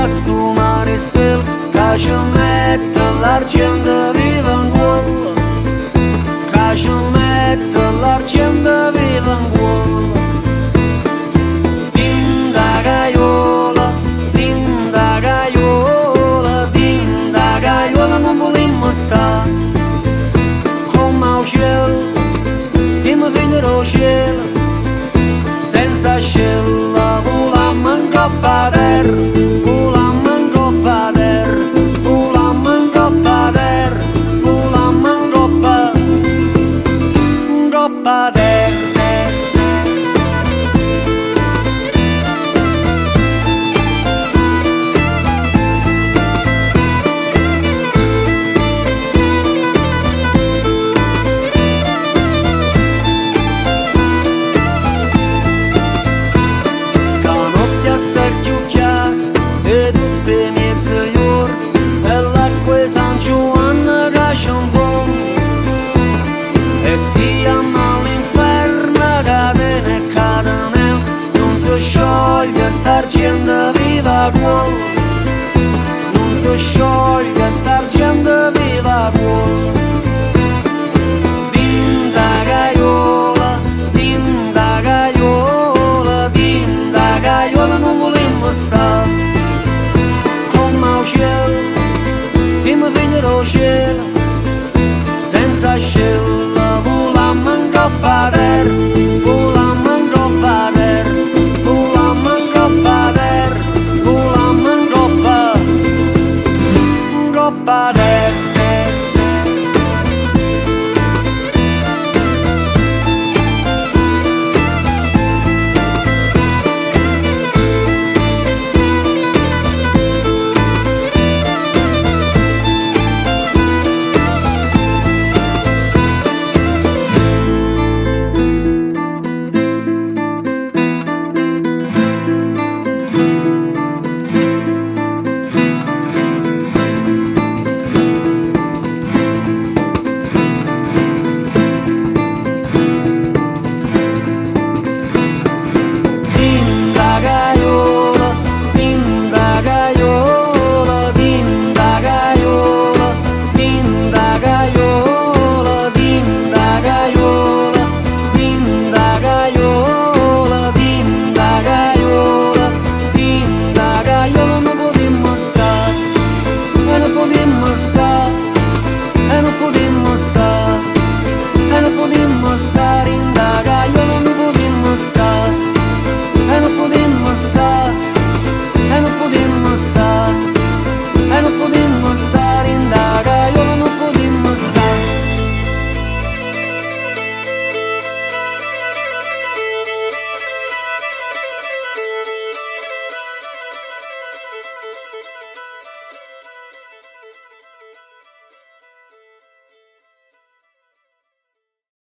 a stu mare stel, ca ci mette l'argento viva in cuore, ca ci mette l'argento viva in cuore. Tinta caiola, tinta caiola, tinta caiola, non volimmo stare come al cielo, siamo figli del cielo, senza scella, volammo in coppa terra, volammo in coppa terra, volammo in coppa terra, volammo in coppa terra. Assai più chiaro e tutte mezze ore e l'acqua di San Giovanni cascia un po' e siamo all'inferno, catene e catenelle, non si scioglie st'argento viva cuore, non si scioglie st'argento viva cuore. Tinta caiola, tinta caiola, tinta caiola, non volimmo stare come al cielo, siamo figli del cielo.